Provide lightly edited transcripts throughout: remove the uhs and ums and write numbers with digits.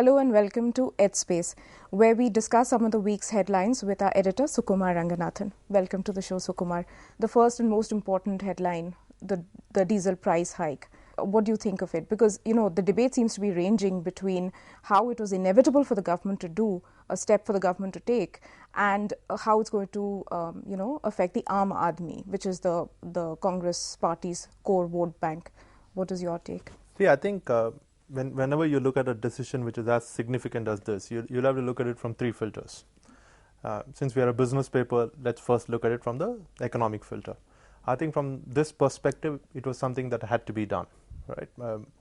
Hello and welcome to EdSpace, where we discuss some of the week's headlines with our editor Sukumar Ranganathan. Welcome to the show, Sukumar. The first and most important headline, the diesel price hike. What do you think of it? Because, the debate seems to be ranging between how it was inevitable for the government to do, a step for the government to take, and how it's going to, affect the Aam Aadmi, which is the Congress party's core vote bank. What is your take? See, I think whenever you look at a decision which is as significant as this, you'll have to look at it from three filters. Since we are a business paper, let's first look at it from the economic filter. I think from this perspective, it was something that had to be done. Right?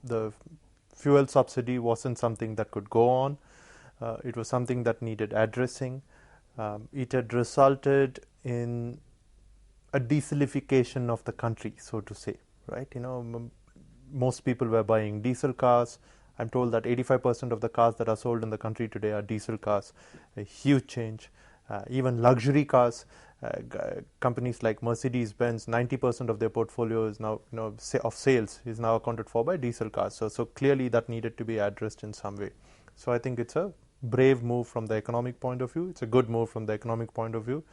The fuel subsidy wasn't something that could go on. It was something that needed addressing. It had resulted in a dieselification of the country, so to say. Right? Most people were buying diesel cars. I'm told that 85% of the cars that are sold in the country today are diesel cars. A huge change. Even luxury cars, companies like Mercedes-Benz, 90% of their portfolio is now, of sales is now accounted for by diesel cars. So clearly that needed to be addressed in some way. So I think it's a brave move from the economic point of view. It's a good move from the economic point of view.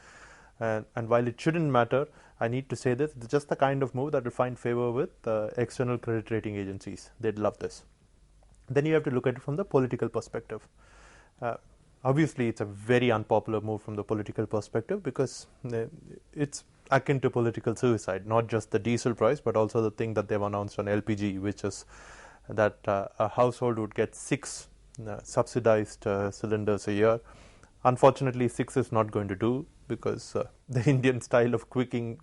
And while it shouldn't matter, I need to say this, it's just the kind of move that will find favor with external credit rating agencies. They'd love this. Then you have to look at it from the political perspective. Obviously, it's a very unpopular move from the political perspective because it's akin to political suicide, not just the diesel price, but also the thing that they've announced on LPG, which is that a household would get 6 subsidized cylinders a year. Unfortunately, 6 is not going to do because the Indian style of cooking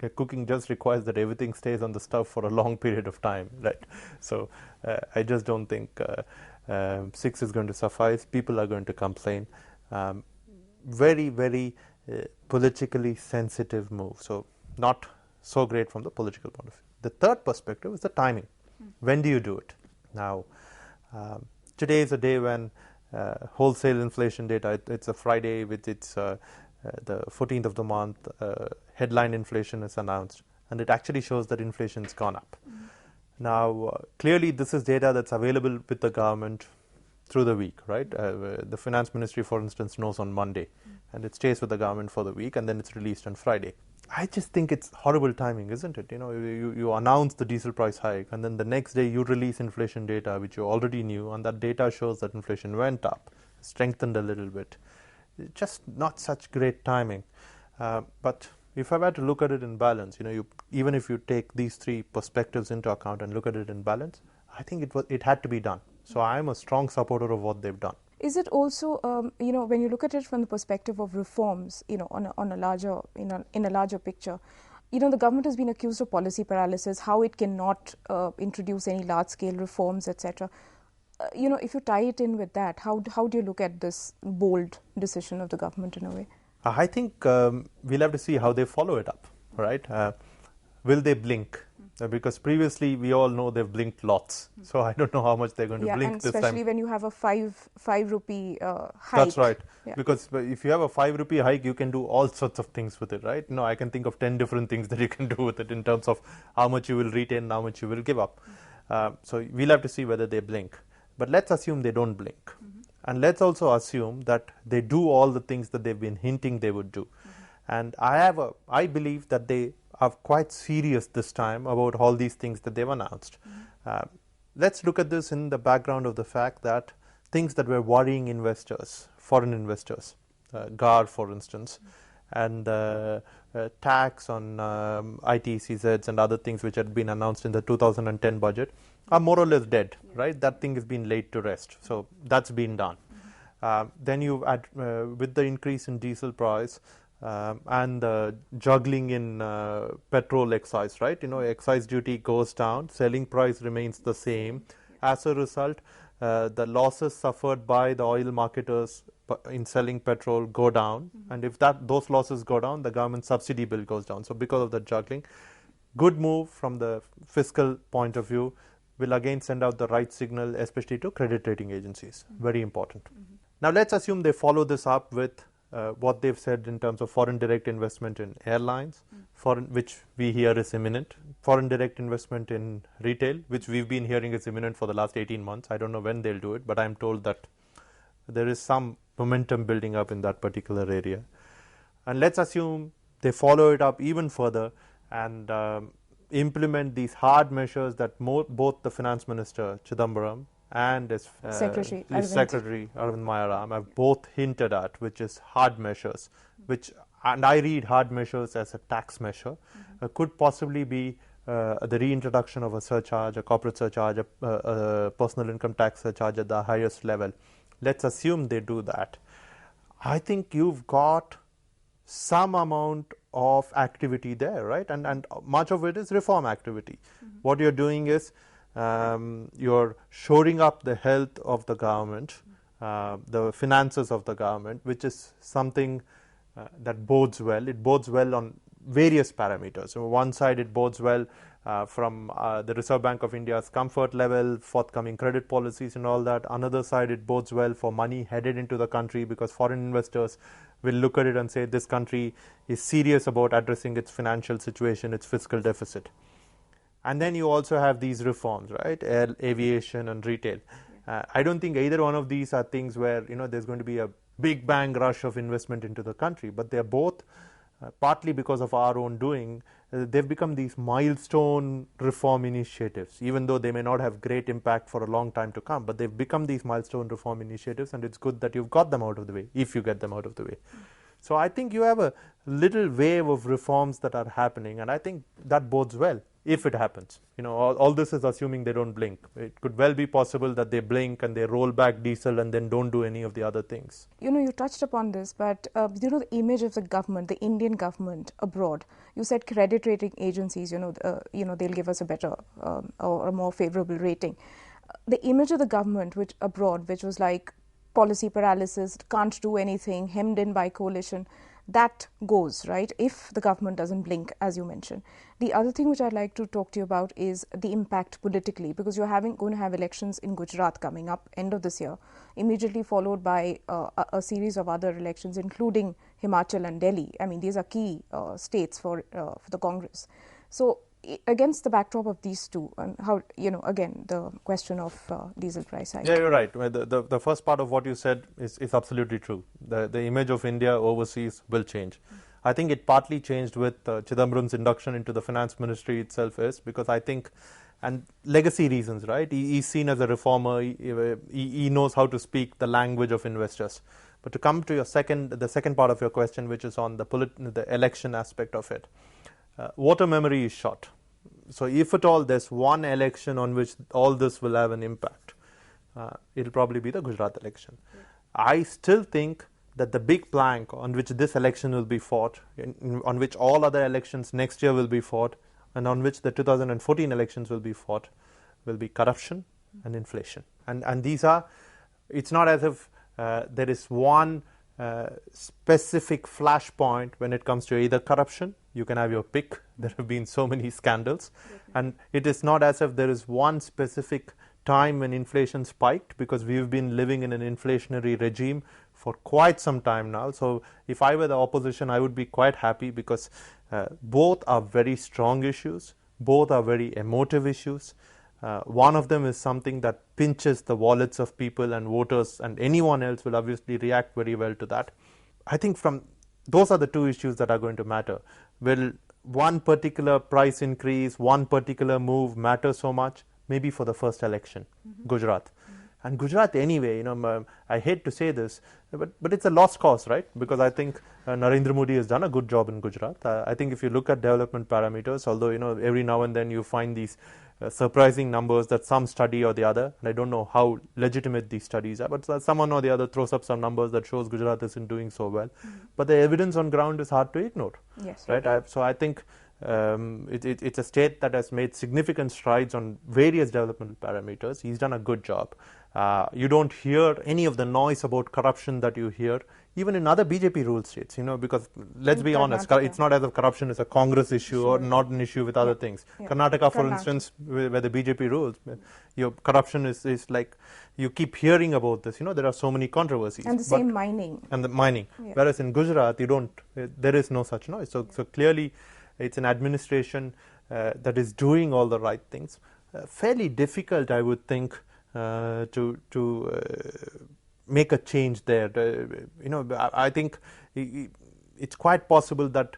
just requires that everything stays on the stove for a long period of time, right? So I just don't think 6 is going to suffice. People are going to complain. Very, very politically sensitive move. So not so great from the political point of view. The third perspective is the timing. When do you do it? Now, today is a day when wholesale inflation data, it's a Friday with its the 14th of the month, headline inflation is announced, and it actually shows that inflation has gone up. Now, clearly this is data that's available with the government through the week, right? The finance ministry, for instance, knows on Monday, and it stays with the government for the week, and then it's released on Friday. I just think it's horrible timing, isn't it? You announce the diesel price hike, and then the next day you release inflation data, which you already knew, and that data shows that inflation went up, strengthened a little bit. Just not such great timing. But if I were to look at it in balance, even if you take these three perspectives into account and look at it in balance, I think it had to be done. So I am a strong supporter of what they've done. Is it also, when you look at it from the perspective of reforms, on a larger, in a larger picture, the government has been accused of policy paralysis, how it cannot introduce any large-scale reforms, etc. If you tie it in with that, how do you look at this bold decision of the government in a way? I think we'll have to see how they follow it up, right? Will they blink? Because previously we all know they've blinked lots. So I don't know how much they're going to blink this time. Especially when you have a 5 rupee hike. That's right. Yeah. Because if you have a 5 rupee hike, you can do all sorts of things with it, right? I can think of 10 different things that you can do with it in terms of how much you will retain and how much you will give up. So we'll have to see whether they blink. But let's assume they don't blink. And let's also assume that they do all the things that they've been hinting they would do. And I believe that they are quite serious this time about all these things that they've announced. Let's look at this in the background of the fact that things that were worrying investors, foreign investors, GAR for instance, and tax on ITCZs and other things which had been announced in the 2010 budget are more or less dead, right? That thing has been laid to rest. So that's been done. Then you add, with the increase in diesel price and the juggling in petrol excise, right? Excise duty goes down, selling price remains the same. As a result, the losses suffered by the oil marketers in selling petrol go down, and if those losses go down, the government subsidy bill goes down. So because of the juggling, good move from the fiscal point of view, will again send out the right signal, especially to credit rating agencies. Very important. Now let's assume they follow this up with what they've said in terms of foreign direct investment in airlines, which we hear is imminent, foreign direct investment in retail, which we've been hearing is imminent for the last 18 months. I don't know when they'll do it, but I'm told that there is some momentum building up in that particular area. And let's assume they follow it up even further and implement these hard measures that both the finance minister Chidambaram and his Secretary Arvind Mayaram have both hinted at, which is hard measures, and I read hard measures as a tax measure, could possibly be the reintroduction of a surcharge, a corporate surcharge, a personal income tax surcharge at the highest level. Let's assume they do that. I think you've got some amount of activity there, right? And much of it is reform activity. What you're doing is you're shoring up the health of the government, the finances of the government, which is something that bodes well. It bodes well on various parameters. So one side, it bodes well from the Reserve Bank of India's comfort level, forthcoming credit policies and all that. Another side, it bodes well for money headed into the country, because foreign investors will look at it and say this country is serious about addressing its financial situation, its fiscal deficit. And then you also have these reforms, right? Aviation and retail. I don't think either one of these are things where there's going to be a big bang rush of investment into the country, but they're both partly because of our own doing. They've become these milestone reform initiatives, even though they may not have great impact for a long time to come, but they've become these milestone reform initiatives, and it's good that you've got them out of the way, if you get them out of the way. So I think you have a little wave of reforms that are happening, and I think that bodes well if it happens. All this is assuming they don't blink. It could well be possible that they blink and they roll back diesel and then don't do any of the other things. You touched upon this, but the image of the government, the Indian government abroad. You said credit rating agencies, they'll give us a better or a more favorable rating. The image of the government abroad, which was like policy paralysis, can't do anything, hemmed in by coalition, that goes, right, if the government doesn't blink, as you mentioned. The other thing which I'd like to talk to you about is the impact politically, because you're going to have elections in Gujarat coming up end of this year, immediately followed by a series of other elections, including Himachal and Delhi. I mean, these are key states for the Congress. So against the backdrop of these two, and how, again, the question of diesel price hike. Yeah, you're right. The first part of what you said is absolutely true. The image of India overseas will change. I think it partly changed with Chidambaram's induction into the finance ministry itself, is because I think, and legacy reasons, right? He's seen as a reformer. He knows how to speak the language of investors. But to come to the second part of your question, which is on the election aspect of it, voter memory is short. So if at all there's one election on which all this will have an impact, it'll probably be the Gujarat election. Yeah. I still think that the big plank on which this election will be fought, on which all other elections next year will be fought, and on which the 2014 elections will be fought, will be corruption and inflation. And these are, it's not as if there is one specific flashpoint when it comes to either corruption. You can have your pick. There have been so many scandals. And it is not as if there is one specific time when inflation spiked, because we've been living in an inflationary regime for quite some time now. So if I were the opposition, I would be quite happy, because both are very strong issues. Both are very emotive issues. One of them is something that pinches the wallets of people and voters, and anyone else will obviously react very well to that. I think those are the two issues that are going to matter. Will one particular price increase, one particular move matter so much? Maybe for the first election, Gujarat. And Gujarat anyway, I hate to say this, but it's a lost cause, right? Because I think Narendra Modi has done a good job in Gujarat. I think if you look at development parameters, although, every now and then you find these surprising numbers that some study or the other, and I don't know how legitimate these studies are, but someone or the other throws up some numbers that shows Gujarat isn't doing so well. But the evidence on ground is hard to ignore. Yes. Right? So I think it's a state that has made significant strides on various development parameters. He's done a good job. You don't hear any of the noise about corruption that you hear even in other BJP ruled states, because let's be honest, it's not as if corruption is a Congress issue or not an issue with other things. Karnataka, for instance, where the BJP rules, your corruption is like, you keep hearing about this, there are so many controversies. And the same mining. And the mining. Whereas in Gujarat, there is no such noise. So clearly, it's an administration that is doing all the right things. Fairly difficult, I would think, to make a change there. I think it's quite possible that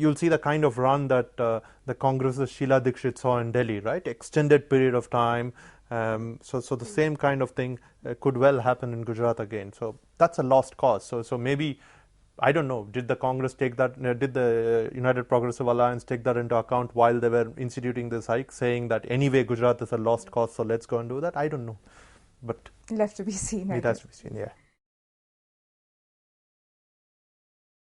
you'll see the kind of run that the Congress's Sheila Dikshit saw in Delhi, right? Extended period of time. So the same kind of thing could well happen in Gujarat again. So that's a lost cause. So maybe, I don't know, did the Congress take that, did the United Progressive Alliance take that into account while they were instituting this hike, saying that anyway Gujarat is a lost cause, so let's go and do that? I don't know. But left to be seen. It has to be seen, yeah.